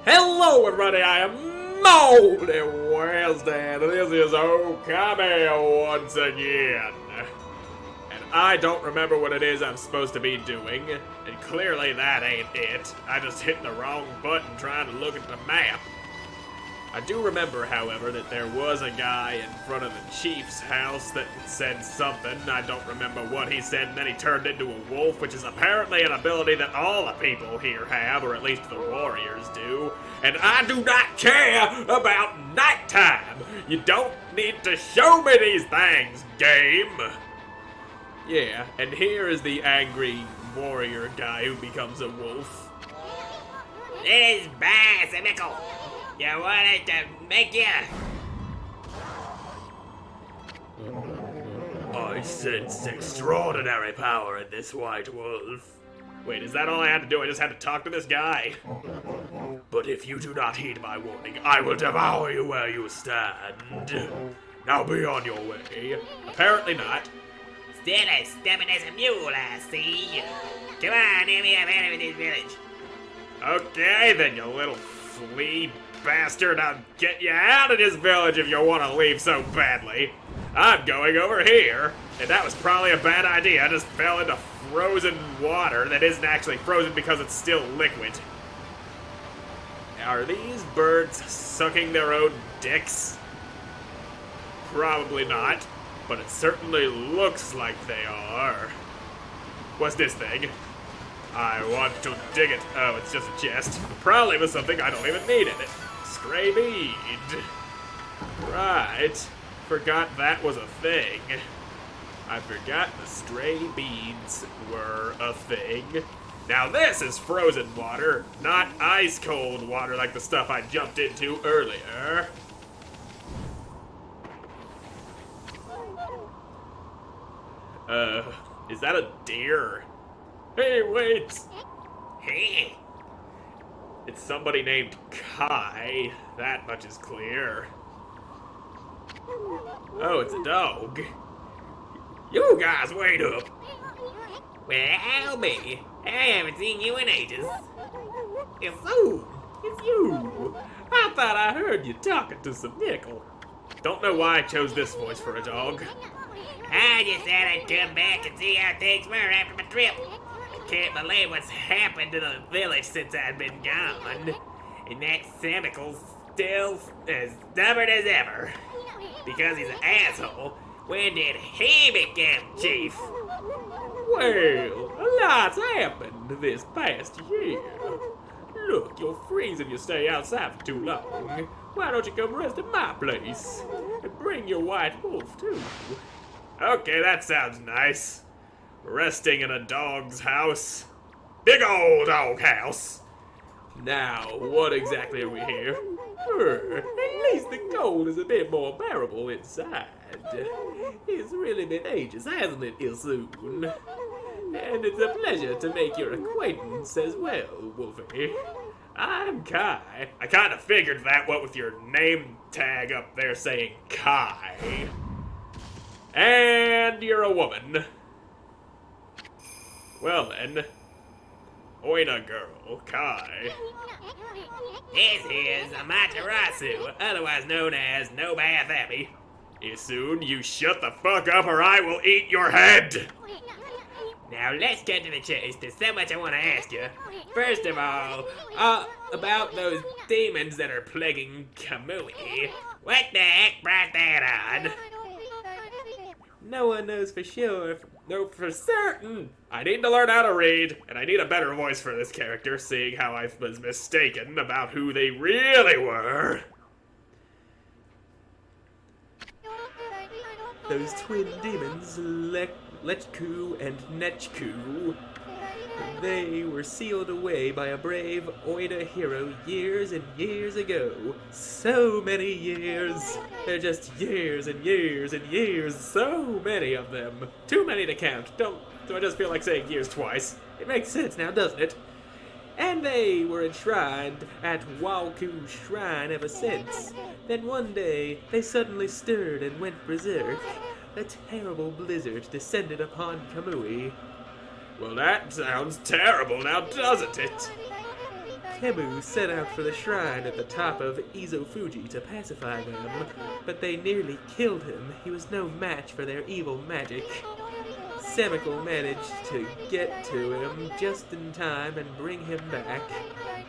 Hello everybody, I am Moldy Wednesday, and this is Okami once again. And I don't remember what it is I'm supposed to be doing, and clearly that ain't it. I just hit the wrong button trying to look at the map. I do remember, however, that there was a guy in front of the chief's house that said something. I don't remember what he said, and then he turned into a wolf, which is apparently an ability that all the people here have, or at least the warriors do. And I do not care about nighttime. You don't need to show me these things, game. Yeah, and here is the angry warrior guy who becomes a wolf. It is bicycle. You wanted to make you. I sense extraordinary power in this white wolf. Wait, is that all I had to do? I just had to talk to this guy? But if you do not heed my warning, I will devour you where you stand. Now be on your way. Apparently not. Still as stubborn as a mule, I see. Come on, let me have out of this village. Okay, then, you little flea bastard. I'll get you out of this village if you want to leave so badly. I'm going over here, and that was probably a bad idea. I just fell into frozen water that isn't actually frozen because it's still liquid. Now, are these birds sucking their own dicks? Probably not, but it certainly looks like they are. What's this thing? I want to dig it. Oh, it's just a chest. Probably was something I don't even need in it. Stray bead. Right. Forgot that was a thing. I forgot the stray beads were a thing. Now this is frozen water, not ice cold water like the stuff I jumped into earlier. Is that a deer? Hey, wait! Hey, It's somebody named Kai. That much is clear. Oh, it's a dog. You guys, wait up! well, Albie, I haven't seen you in ages. It's you! I thought I heard you talking to some nickel. Don't know why I chose this voice for a dog. I just thought I'd come back and see how things were after my trip. I can't believe what's happened to the village since I've been gone. And that Samicle's still as stubborn as ever. Because he's an asshole. When did he become chief? Well, a lot's happened this past year. Look, you'll freeze if you stay outside for too long. Why don't you come rest at my place? And bring your white wolf, too. Okay, that sounds nice. Resting in a dog's house. Big old dog house. Now, what exactly are we here? At least the cold is a bit more bearable inside. It's really been ages, hasn't it, Ilsoon? And it's a pleasure to make your acquaintance as well, Wolfie. I'm Kai. I kind of figured that, what with your name tag up there saying Kai. And you're a woman. Well then, Oina girl, Kai. This is Amaterasu, otherwise known as No Bath Abbey. Isoon, you shut the fuck up or I will eat your head! Now let's get to the chase. There's so much I want to ask you. First of all, about those demons that are plaguing Kamui. What the heck brought that on? No one knows for sure. No, for certain. I need to learn how to read, and I need a better voice for this character, seeing how I was mistaken about who they really were. Those twin demons, Lechku and Nechku, they were sealed away by a brave Oida hero years and years ago. So many years. They're just years and years and years. So many of them. Too many to count. Do I just feel like saying years twice? It makes sense now, doesn't it? And they were enshrined at Walku Shrine ever since. Then one day, they suddenly stirred and went berserk. A terrible blizzard descended upon Kamui. Well, that sounds terrible now, doesn't it? Kemu set out for the shrine at the top of Izofuji to pacify them, but they nearly killed him. He was no match for their evil magic. Semical managed to get to him just in time and bring him back.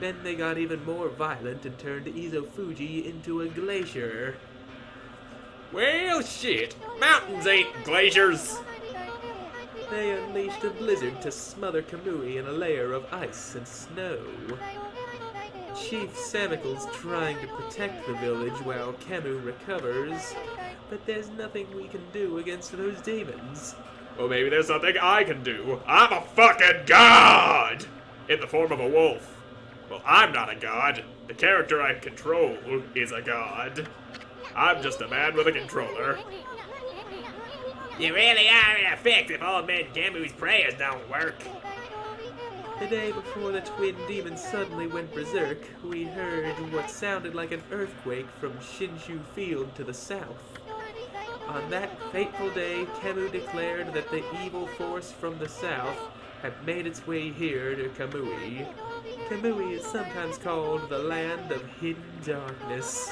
Then they got even more violent and turned Izofuji into a glacier. Well, shit. Mountains ain't glaciers. They unleashed a blizzard to smother Kamui in a layer of ice and snow. Chief Samical's trying to protect the village while Camus recovers, but there's nothing we can do against those demons. Well, maybe there's something I can do. I'm a fucking god! In the form of a wolf. Well, I'm not a god. The character I control is a god. I'm just a man with a controller. You really are in effect if Old Man Camu's prayers don't work. The day before the twin demons suddenly went berserk, we heard what sounded like an earthquake from Shinshu Field to the south. On that fateful day, Camus declared that the evil force from the south had made its way here to Kamui. Kamui is sometimes called the land of hidden darkness.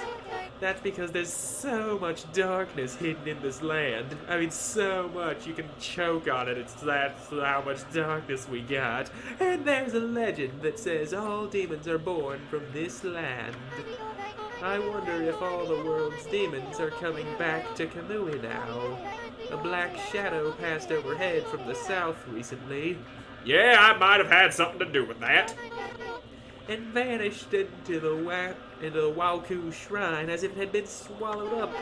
That's because there's so much darkness hidden in this land. I mean, so much you can choke on it. That's how much darkness we got. And there's a legend that says all demons are born from this land. I wonder if all the world's demons are coming back to Kamui now. A black shadow passed overhead from the south recently. Yeah, I might have had something to do with that. And vanished into the Waku shrine as if it had been swallowed up.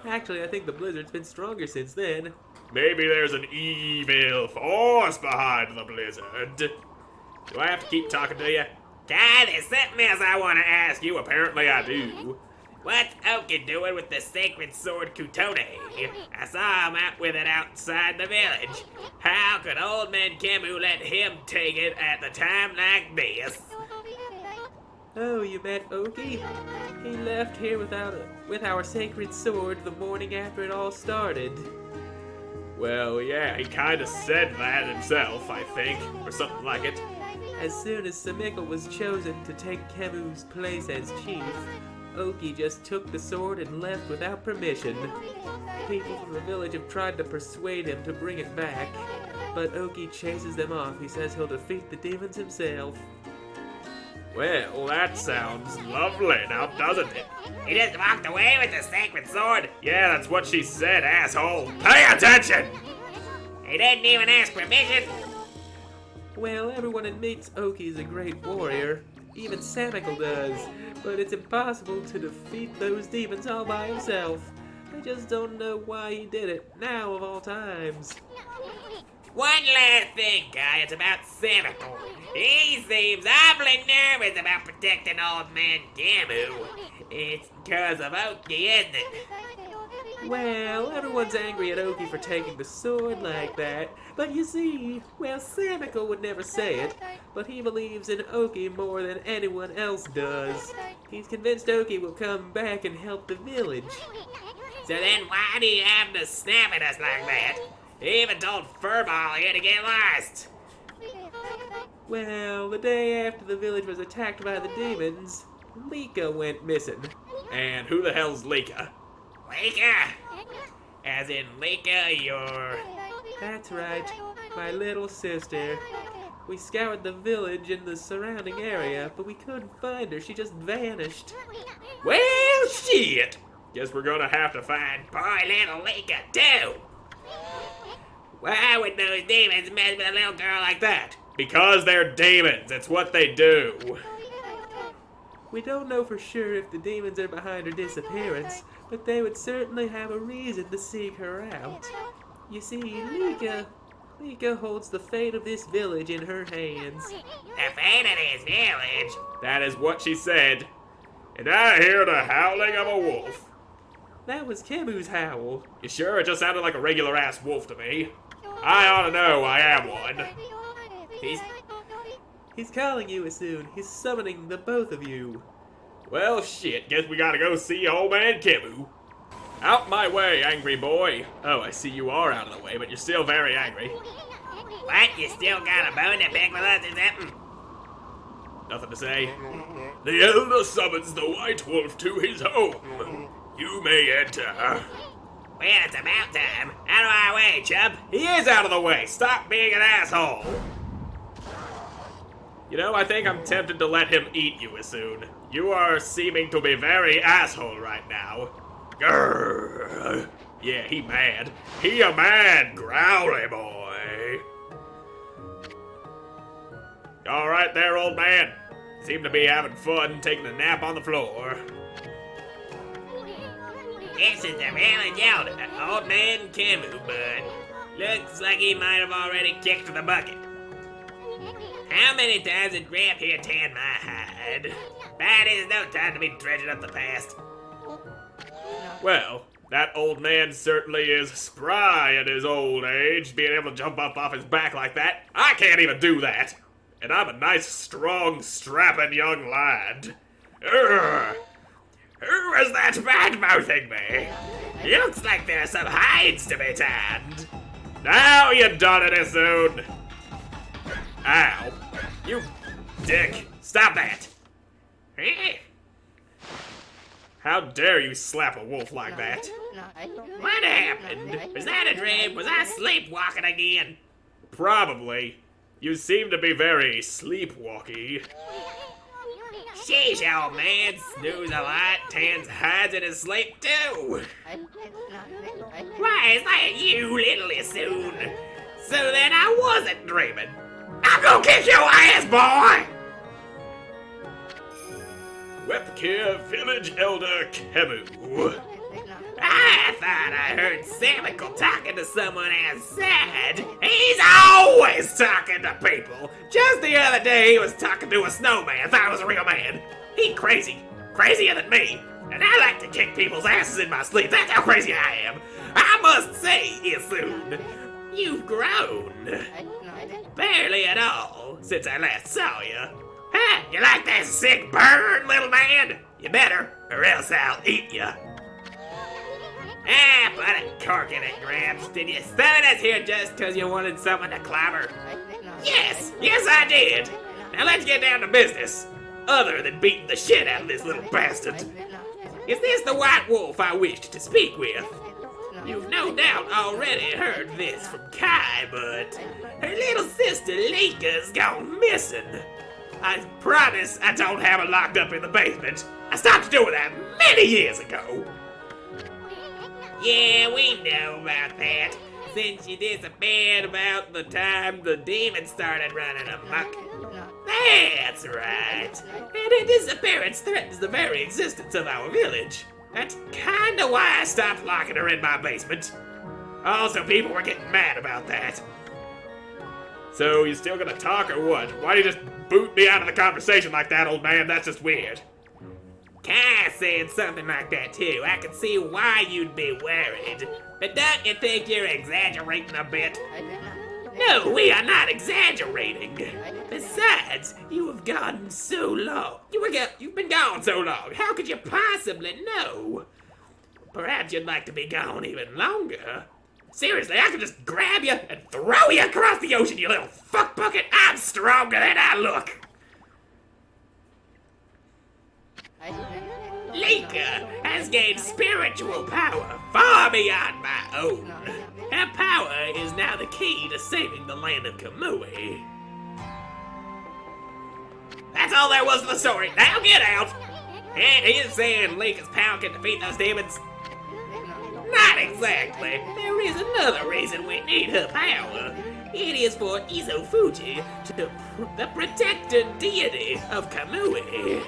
Actually, I think the blizzard's been stronger since then. Maybe there's an evil force behind the blizzard. Do I have to keep talking to you? God, there's something else I want to ask you. Apparently I do. What's Oki doing with the sacred sword Kutone? I saw him out with it outside the village. How could Old Man Camus let him take it at the time like this? Oh, you met Oki? He left here with our sacred sword the morning after it all started. Well, yeah, he kinda said that himself, I think, or something like it. As soon as Samiko was chosen to take Camus' place as chief, Oki just took the sword and left without permission. People from the village have tried to persuade him to bring it back, but Oki chases them off. He says he'll defeat the demons himself. Well, that sounds lovely, now doesn't it? He just walked away with the sacred sword. Yeah, that's what she said, asshole. Pay attention! He didn't even ask permission. Well, everyone admits Oki is a great warrior. Even Samiko does. But it's impossible to defeat those demons all by himself. I just don't know why he did it, now of all times. One last thing, guy. It's about Samiko. He seems awfully nervous about protecting Old Man Camus. It's because of Oki, isn't it? Well, everyone's angry at Oki for taking the sword like that. But you see, well, Samiko would never say it, but he believes in Oki more than anyone else does. He's convinced Oki will come back and help the village. So then why do you have to snap at us like that? He even told Furball here to get lost. Well, the day after the village was attacked by the demons, Lika went missing. And who the hell's Lika? Lika? As in Lika, your... That's right, my little sister. We scoured the village and the surrounding area, but we couldn't find her. She just vanished. Well, shit! Guess we're gonna have to find... Poor little Lika, too. Why would those demons mess with a little girl like that? Because they're demons. It's what they do. We don't know for sure if the demons are behind her disappearance, but they would certainly have a reason to seek her out. You see, Lika holds the fate of this village in her hands. The fate of this village? That is what she said. And I hear the howling of a wolf. That was Camus' howl. You sure? It just sounded like a regular-ass wolf to me. I ought to know I am one. He's calling you soon. He's summoning the both of you. Well, shit. Guess we gotta go see old man Camus. Out my way, angry boy. Oh, I see you are out of the way, but you're still very angry. What? You still got a bone to pick with us or something? Nothing to say. The elder summons the white wolf to his home. You may enter. Well, it's about time. Out of our way, chub. He is out of the way. Stop being an asshole. You know, I think I'm tempted to let him eat you as soon. You are seeming to be very asshole right now. Grrr. Yeah, he mad. He a mad, growly boy. All right there, old man. Seem to be having fun taking a nap on the floor. This is the village elder, old man Camus, but looks like he might have already kicked the bucket. How many times did Gramp here tan my hide? But it's no time to be dredging up the past. Well, that old man certainly is spry at his old age, being able to jump up off his back like that. I can't even do that. And I'm a nice, strong, strapping young lad. Urgh. Who is that bad-mouthing me? Looks like there's some hides to be tanned. Now you done it, soon. Ow. You dick. Stop that. How dare you slap a wolf like that? What happened? Was that a dream? Was I sleepwalking again? Probably. You seem to be very sleepwalky. Sheesh, old man. Snooze a lot, tans hides in his sleep too. Why, is that you, little Soon? So then I wasn't dreaming. I'm gonna kick your ass, boy! Webcare Village Elder Camus. I thought I heard Samical talking to someone outside. He's always talking to people. Just the other day he was talking to a snowman. Thought it was a real man. He crazy. Crazier than me. And I like to kick people's asses in my sleep. That's how crazy I am. I must say, Isoon, you've grown. Barely at all since I last saw you. Huh? You like that sick burn, little man? You better, or else I'll eat you. Ah, put a cork in it, Gramps. Did you summon us here just because you wanted someone to clobber? Yes, I did. Now let's get down to business. Other than beating the shit out of this little bastard. Is this the white wolf I wished to speak with? You've no doubt already heard this from Kai, but her little sister Lika's gone missing. I promise I don't have her locked up in the basement. I stopped doing that many years ago. Yeah, we know about that. Since you disappeared about the time the demon started running amok. That's right. And her disappearance threatens the very existence of our village. That's kinda why I stopped locking her in my basement. Also, people were getting mad about that. So, you still gonna talk or what? Why do you just boot me out of the conversation like that, old man? That's just weird. Kai said something like that too. I can see why you'd be worried. But don't you think you're exaggerating a bit? No, we are not exaggerating. Besides, you have gone so long. You've been gone so long. How could you possibly know? Perhaps you'd like to be gone even longer. Seriously, I could just grab you and throw you across the ocean, you little fuck bucket. I'm stronger than I look. Lika has gained spiritual power far beyond my own. Her power is now the key to saving the land of Kamui. That's all there was to the story. Now get out! And he's saying Lika's power can defeat those demons? Not exactly. There is another reason we need her power. It is for Izofuji, the protector deity of Kamui.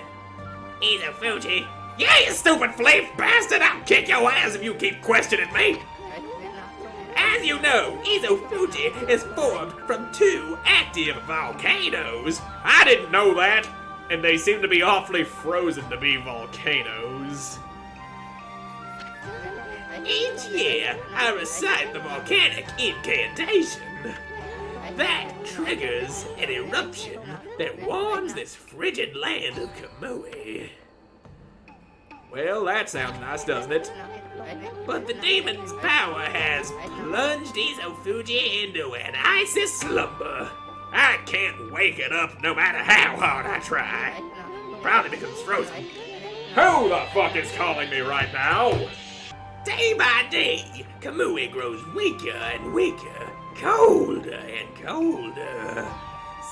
Izofuji? Yeah, you stupid fleef bastard! I'll kick your ass if you keep questioning me! As you know, Izofuji is formed from 2 active volcanoes. I didn't know that. And they seem to be awfully frozen to be volcanoes. Each year, I recite the volcanic incantation. That triggers an eruption that warms this frigid land of Kamui. Well, that sounds nice, doesn't it? But the demon's power has plunged Izofuji into an icy slumber. I can't wake it up no matter how hard I try. Probably because it's frozen. Who the fuck is calling me right now? Day by day, Kamui grows weaker and weaker, colder and colder.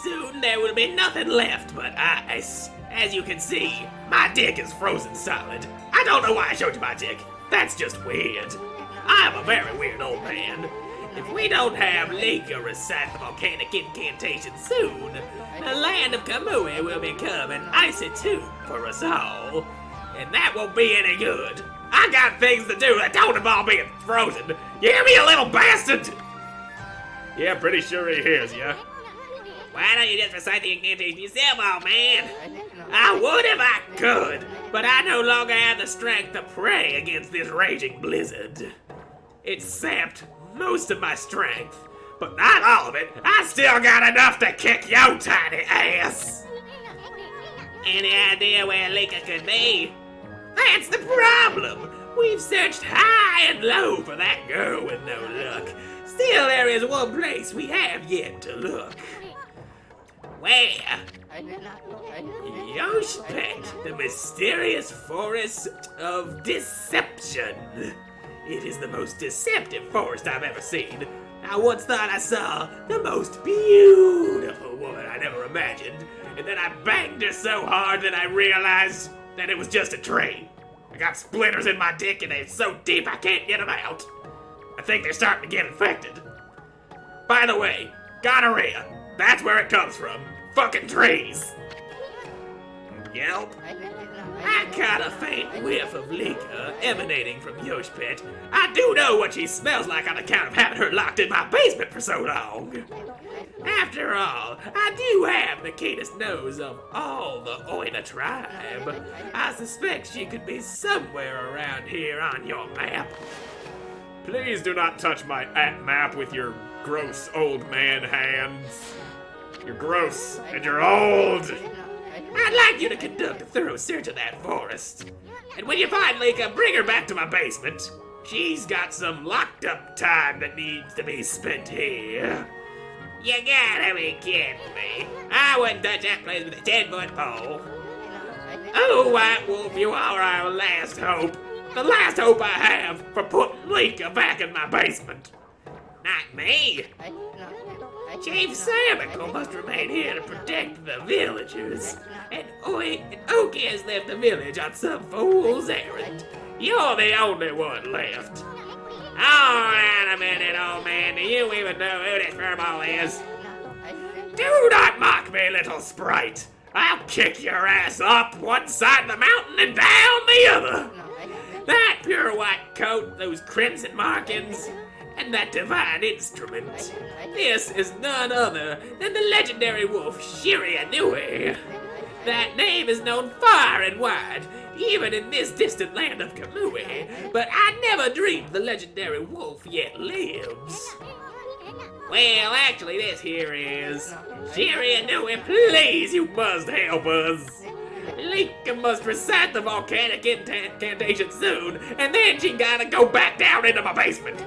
Soon there will be nothing left but ice. As you can see, my dick is frozen solid. I don't know why I showed you my dick. That's just weird. I'm a very weird old man. If we don't have Lika recite the volcanic incantation soon, the land of Kamui will become an icy tomb for us all. And that won't be any good. I got things to do that don't involve being frozen. You hear me, you little bastard? Yeah, pretty sure he hears ya. Why don't you just recite the incantation yourself, old man? I would if I could, but I no longer have the strength to pray against this raging blizzard. It sapped most of my strength, but not all of it. I still got enough to kick your tiny ass. Any idea where Lika could be? That's the problem. We've searched high and low for that girl with no luck. Still, there is one place we have yet to look. Where? Yoshpet, the mysterious forest of deception. It is the most deceptive forest I've ever seen. I once thought I saw the most beautiful woman I'd ever imagined, and then I banged her so hard that I realized that it was just a tree. I got splinters in my dick and they're so deep I can't get them out. I think they're starting to get infected. By the way, gonorrhea, that's where it comes from. Fucking trees. Yelp. I caught a faint whiff of Lika emanating from Yoshpet. I do know what she smells like on account of having her locked in my basement for so long. After all, I do have the keenest nose of all the Oina tribe. I suspect she could be somewhere around here on your map. Please do not touch my map with your gross old man hands. You're gross and you're old. I'd like you to conduct a thorough search of that forest. And when you find Lika, bring her back to my basement. She's got some locked up time that needs to be spent here. You gotta be kidding me. I wouldn't touch that place with a 10-foot pole. Oh, White Wolf, you are our last hope. The last hope I have for putting Lika back in my basement. Not me. Chief Samical must remain here to protect the villagers. And Oki has left the village on some fool's errand. You're the only one left. Hold on a minute, old man. Do you even know who this furball is? Do not mock me, little sprite. I'll kick your ass up one side of the mountain and down the other. That pure white coat, those crimson markings, and that divine instrument. This is none other than the legendary wolf Shiryanui. That name is known far and wide, even in this distant land of Kamui, but I never dreamed the legendary wolf yet lives. Well, actually, this here is Shiryanui, please, you must help us. Lika must recite the volcanic incantation soon, and then she gotta go back down into my basement.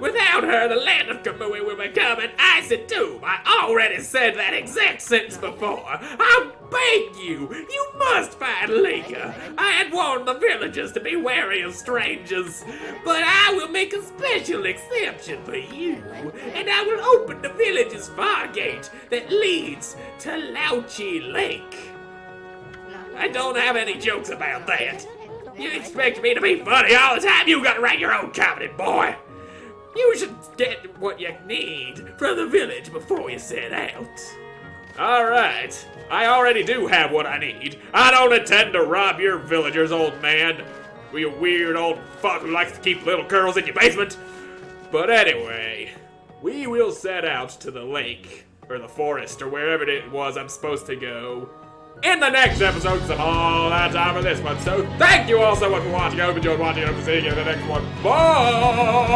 Without her, the land of Kamui will become an icy tomb. I already said that exact sentence before. I beg you, you must find Lika. I had warned the villagers to be wary of strangers, but I will make a special exception for you, and I will open the village's far gate that leads to Lauchi Lake. I don't have any jokes about that. You expect me to be funny all the time? You gotta write your own comedy, boy. You should get what you need from the village before you set out. Alright, I already do have what I need. I don't intend to rob your villagers, old man. You weird old fuck who likes to keep little girls in your basement. But anyway, we will set out to the lake, or the forest, or wherever it was I'm supposed to go in the next episode, because I'm all out of time for this one. So thank you all so much for watching. I hope you enjoyed watching. I hope to see you in the next one. Bye!